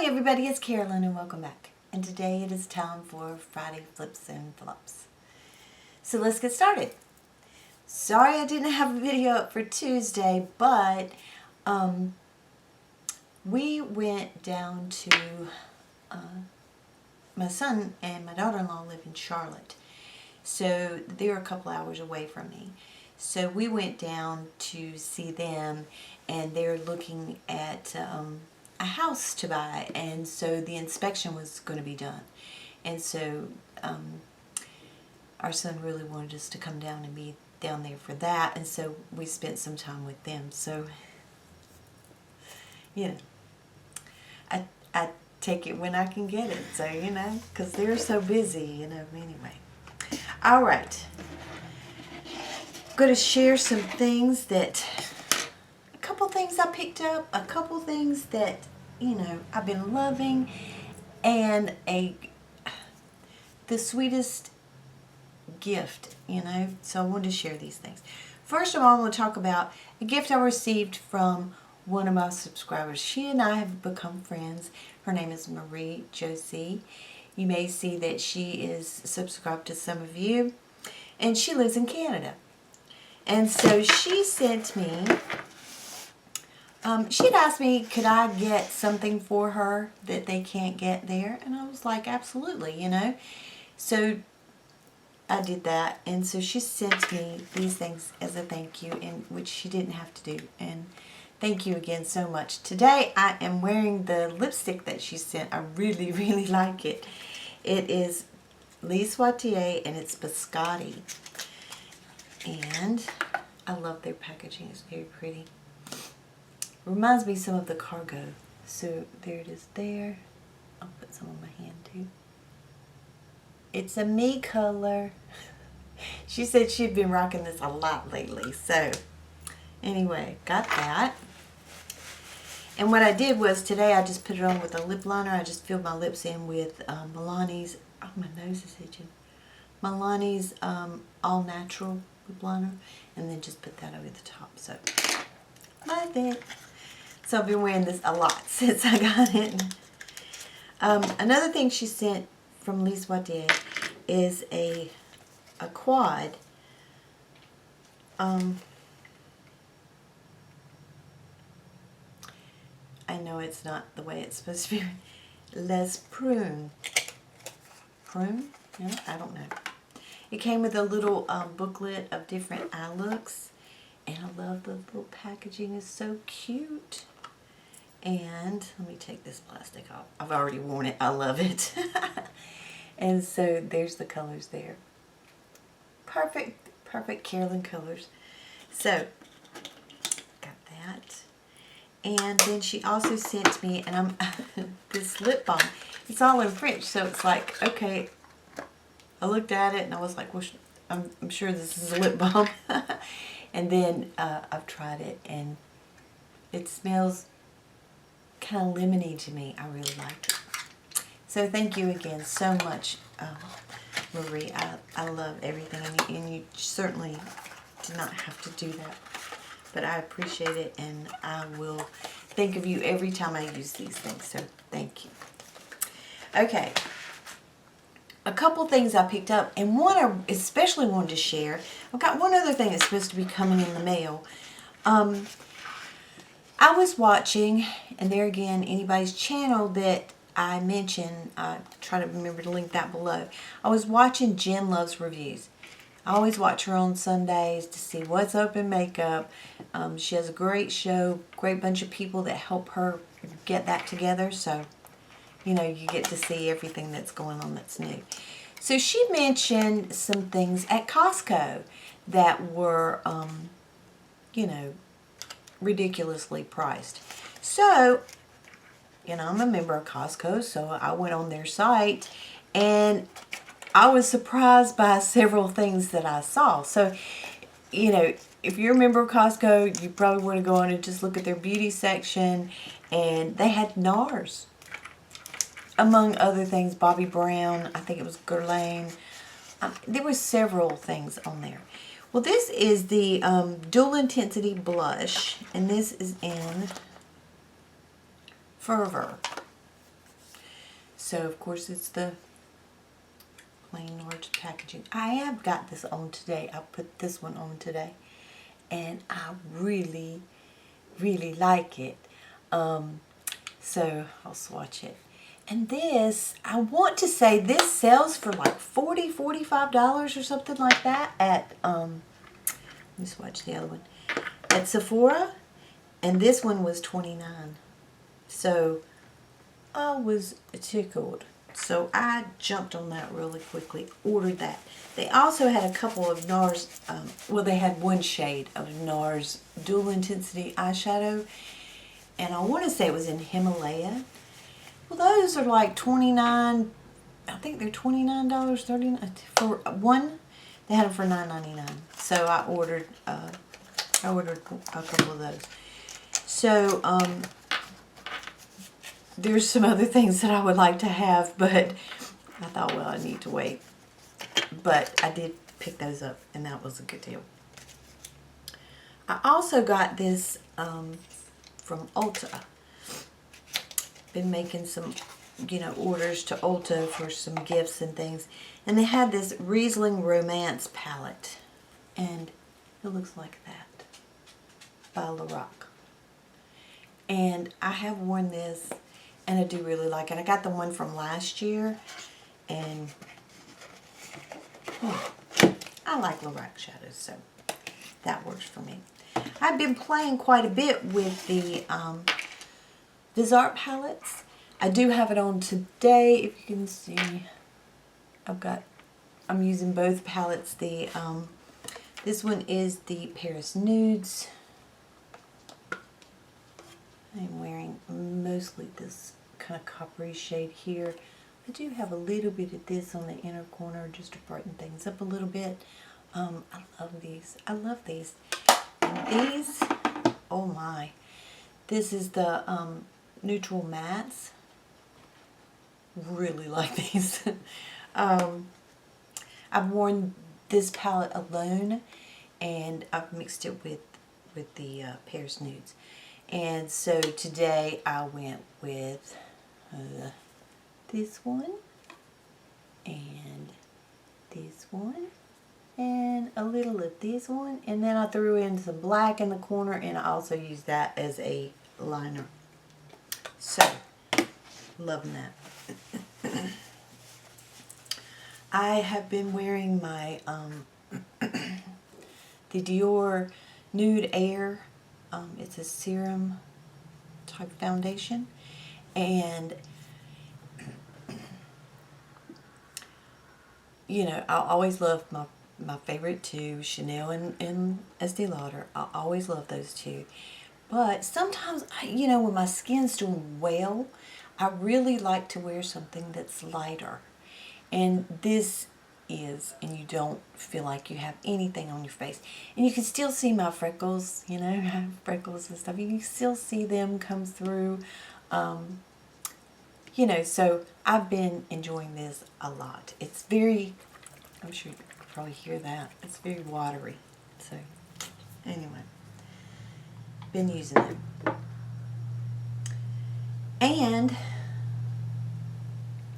everybody, it's Carolyn and welcome back. And today it is time for Friday Flips and Flops. So let's get started. Sorry I didn't have a video up for Tuesday, but we went down to, my son and my daughter-in-law live in Charlotte. So they're a couple hours away from me. So we went down to see them, and they're looking at a house to buy, and so the inspection was going to be done. And so our son really wanted us to come down and be down there for that, and so we spent some time with them. So, you know, I take it when I can get it, so, you know, because they're so busy, you know, anyway. All right. I'm going to share some things that, a couple things I picked up, a couple things that, you know, I've been loving, and the sweetest gift, you know, so I wanted to share these things. First of all, I want to talk about a gift I received from one of my subscribers. She and I have become friends. Her name is Marie Josie. You may see that she is subscribed to some of you, and she lives in Canada. And so she sent me, she'd asked me, could I get something for her that they can't get there? And I was like, absolutely, you know. So I did that, and so she sent me these things as a thank you, and which she didn't have to do. And thank you again so much. Today I am wearing the lipstick that she sent. I really, really like it. It is Lise Wattier, and it's Biscotti. And I love their packaging. It's very pretty. Reminds me some of the Cargo. So there it is there. I'll put some on my hand too. It's a me color. She said she'd been rocking this a lot lately. So anyway, got that. And what I did was today I just put it on with a lip liner. I just filled my lips in with Milani's, oh my nose is itching. Milani's All Natural lip liner. And then just put that over the top. So love it. So I've been wearing this a lot since I got it. Another thing she sent from Lise Wattier is a quad. I know it's not the way it's supposed to be. Les Prune. Prune? No, I don't know. It came with a little booklet of different eye looks. And I love the little packaging. It's so cute. And let me take this plastic off. I've already worn it. I love it. And so there's the colors there. Perfect, perfect Carolyn colors. So, got that. And then she also sent me, and this lip balm. It's all in French, so it's like, okay. I looked at it and I was like, well, I'm sure this is a lip balm. And then I've tried it, and it smells kind of lemony to me. I really like it. So thank you again so much, Marie. I love everything, and you certainly did not have to do that. But I appreciate it, and I will think of you every time I use these things. So thank you. Okay. A couple things I picked up, and one I especially wanted to share. I've got one other thing that's supposed to be coming in the mail. I was watching, and there again, anybody's channel that I mentioned, I try to remember to link that below. I was watching Jen Loves Reviews. I always watch her on Sundays to see what's up in makeup. She has a great show, great bunch of people that help her get that together. So, you know, you get to see everything that's going on that's new. So she mentioned some things at Costco that were, you know, ridiculously priced. So, you know, I'm a member of Costco, so I went on their site, and I was surprised by several things that I saw. So, you know, if you're a member of Costco, you probably want to go on and just look at their beauty section, and they had NARS. Among other things, Bobbi Brown, I think it was Guerlain. There were several things on there. Well, this is the Dual Intensity Blush, and this is in Fervor. So, of course, it's the plain large packaging. I have got this on today. I put this one on today. And I really, really like it. So, I'll swatch it. And this, I want to say this sells for like $40, $45 or something like that at, let me swatch the other one, at Sephora. And this one was $29. So, I was tickled. So, I jumped on that really quickly, ordered that. They also had a couple of NARS, well, they had one shade of NARS Dual Intensity Eyeshadow. And I want to say it was in Himalaya. Well, those are like $29, I think they're $29, $39 for one. They had them for $9.99. So I ordered a couple of those. So there's some other things that I would like to have, but I thought, well, I need to wait. But I did pick those up, and that was a good deal. I also got this from Ulta. Been making some, orders to Ulta for some gifts and things. And they had this Riesling Romance palette. And it looks like that. By Lorac. And I have worn this, and I do really like it. I got the one from last year. And I like Lorac shadows, so that works for me. I've been playing quite a bit with the Art palettes. I do have it on today, if you can see. I'm using both palettes. The this one is the Paris Nudes. I'm wearing mostly this kind of coppery shade here. I do have a little bit of this on the inner corner just to brighten things up a little bit. I love these. I love these. And these, oh my. This is the Neutral Mattes. Really like these. I've worn this palette alone, and I've mixed it with the Paris Nudes. And so today I went with this one, and this one, and a little of this one, and then I threw in some black in the corner, and I also used that as a liner. So, loving that. I have been wearing my the Dior Nude Air. It's a serum type foundation, and I always love my favorite two, Chanel and Estee Lauder. I always love those two. But sometimes, when my skin's doing well, I really like to wear something that's lighter. And this is, and you don't feel like you have anything on your face. And you can still see my freckles, I have freckles and stuff. You can still see them come through. So I've been enjoying this a lot. It's very, I'm sure you can probably hear that. It's very watery. So, anyway. Been using them. And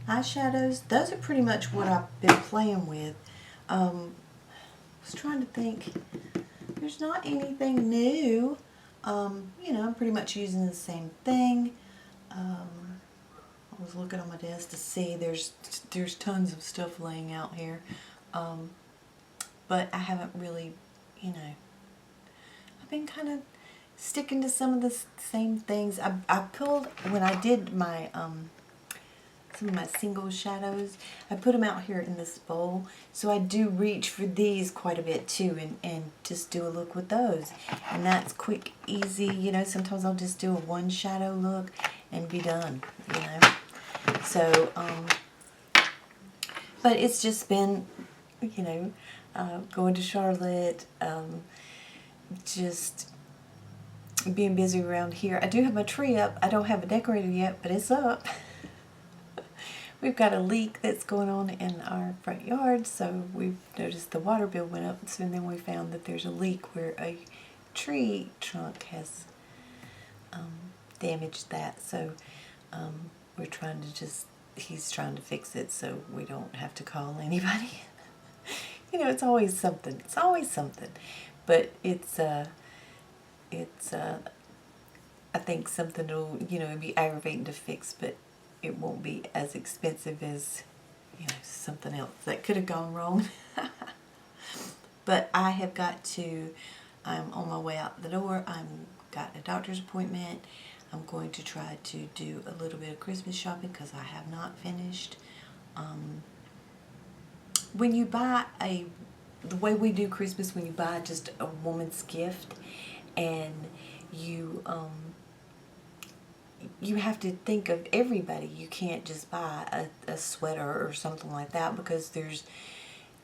eyeshadows, those are pretty much what I've been playing with. I was trying to think, there's not anything new. I'm pretty much using the same thing. I was looking on my desk to see there's tons of stuff laying out here. But I haven't really, I've been kind of sticking to some of the same things. I pulled, when I did my some of my single shadows, I put them out here in this bowl, so I do reach for these quite a bit too, and just do a look with those. And that's quick, easy, sometimes I'll just do a one shadow look and be done, So, but it's just been, going to Charlotte, just being busy around here. I do have my tree up. I don't have a decorator yet, but it's up. We've got a leak that's going on in our front yard, so we've noticed the water bill went up, so then we found that there's a leak where a tree trunk has damaged that, so we're trying to just he's trying to fix it so we don't have to call anybody. You know, it's always something. It's always something. But it's I think something that'll, you know, be aggravating to fix, but it won't be as expensive as, you know, something else that could have gone wrong. But I have got to, I'm on my way out the door. I'm got a doctor's appointment. I'm going to try to do a little bit of Christmas shopping because I have not finished. When you buy the way we do Christmas, when you buy just a woman's gift, and you have to think of everybody. You can't just buy a sweater or something like that, because there's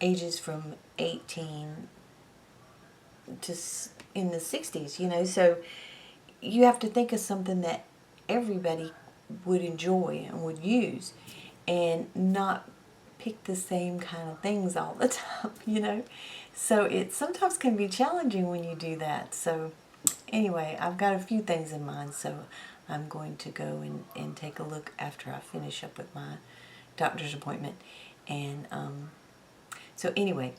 ages from 18 to in the 60s, you know, so you have to think of something that everybody would enjoy and would use, and not pick the same kind of things all the time, you know. So it sometimes can be challenging when you do that. So anyway, I've got a few things in mind, so I'm going to go and take a look after I finish up with my doctor's appointment. And so anyway,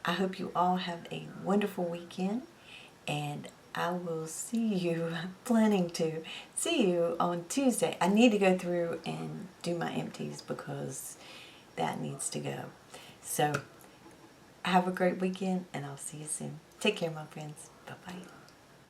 I hope you all have a wonderful weekend, and I will see you, planning to see you on Tuesday. I need to go through and do my empties because that needs to go. So have a great weekend, and I'll see you soon. Take care, my friends. Bye-bye.